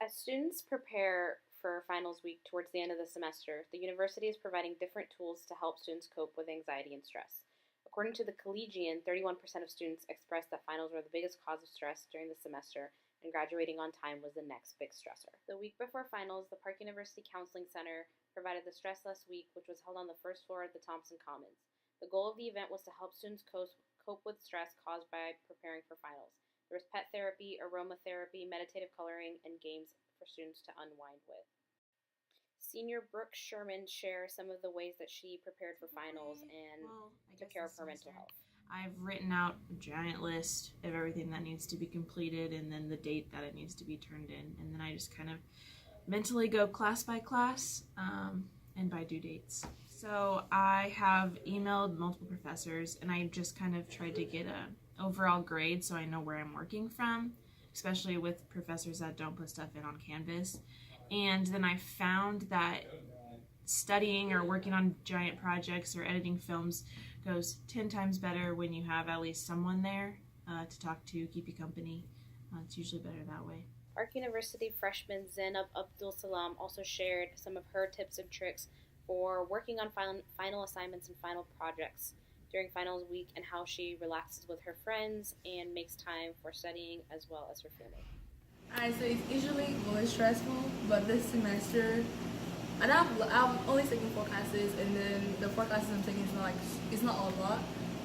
As students prepare for finals week towards the end of the semester, the university is providing different tools to help students cope with anxiety and stress. According to the Collegian, 31% of students expressed that finals were the biggest cause of stress during the semester, and graduating on time was the next big stressor. The week before finals, the Park University Counseling Center provided the Stress Less Week, which was held on the first floor at the Thompson Commons. The goal of the event was to help students cope with stress caused by preparing for finals. There was pet therapy, aromatherapy, meditative coloring, and games for students to unwind with. Senior Brooke Sherman shares some of the ways that she prepared for finals Okay, and well, I took guess care this of her mental semester health. I've written out a giant list of everything that needs to be completed and then the date that it needs to be turned in. And then I just kind of mentally go class by class and by due dates. So I have emailed multiple professors and I just kind of tried to get a overall grade so I know where I'm working from, especially with professors that don't put stuff in on Canvas. And then I found that studying or working on giant projects or editing films goes 10 times better when you have at least someone there to talk to, keep you company. It's usually better that way. Park University freshman Zainab Abdul Salam also shared some of her tips and tricks for working on final assignments and final projects during finals week and how she relaxes with her friends and makes time for studying as well as her family. Alright, so it's usually really stressful, but this semester, I'm only taking 4 classes, and then the 4 classes I'm taking is not like it's not a lot,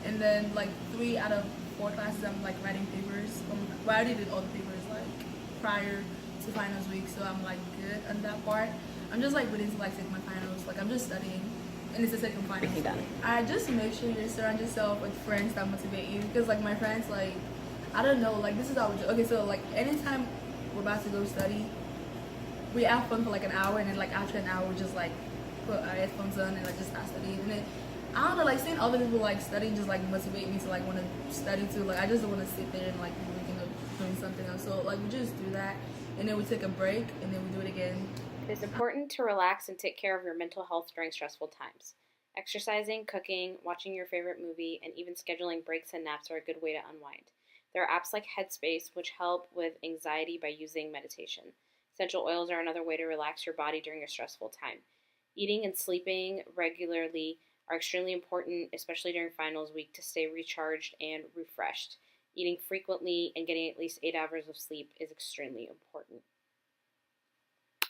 and then like 3 out of 4 classes I'm like writing papers. Well, I already did all the papers like prior to finals week, so I'm like good on that part. I'm just like waiting to like take my finals. Like I'm just studying, and it's the second finals. I just make sure you surround yourself with friends that motivate you, because like my friends like I don't know, like this is how we do. Okay, so like anytime we're about to go study, we have fun for like an hour, and then like after an hour we just like put our headphones on and like just start studying. And then I don't know, like seeing other people like studying just like motivate me to like want to study too. Like I just don't want to sit there and like be looking up doing something else. So like we just do that, and then we take a break, and then we do it again. It is important to relax and take care of your mental health during stressful times. Exercising, cooking, watching your favorite movie, and even scheduling breaks and naps are a good way to unwind. There are apps like Headspace which help with anxiety by using meditation. Essential oils are another way to relax your body during a stressful time. Eating and sleeping regularly are extremely important, especially during finals week, to stay recharged and refreshed. Eating frequently and getting at least 8 hours of sleep is extremely important.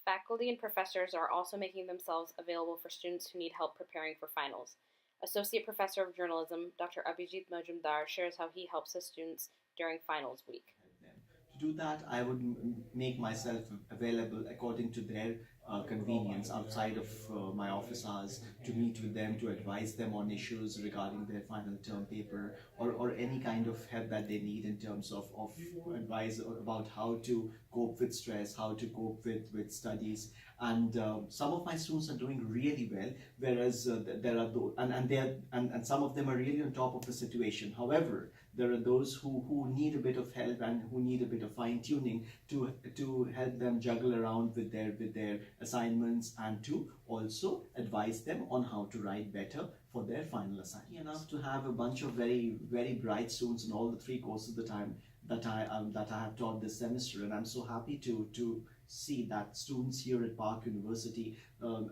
Faculty and professors are also making themselves available for students who need help preparing for finals. Associate Professor of Journalism, Dr. Abhijit Majumdar, shares how he helps his students during finals week. Them. To do that, I would make myself available according to their convenience outside of my office hours to meet with them, to advise them on issues regarding their final term paper, or any kind of help that they need in terms of advice about how to cope with stress, how to cope with studies. And some of my students are doing really well, whereas there are those, and some of them are really on top of the situation. However, there are those who need a bit of help and who need a bit of fine tuning to help them juggle around with their assignments, and to also advise them on how to write better for their final assignment. Enough to have a bunch of very bright students in all the 3 courses that I have taught this semester, and I'm so happy to see that students here at Park University,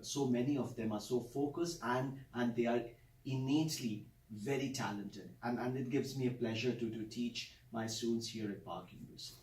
so many of them are so focused, and they are innately very talented, and it gives me a pleasure to teach my students here at Park University.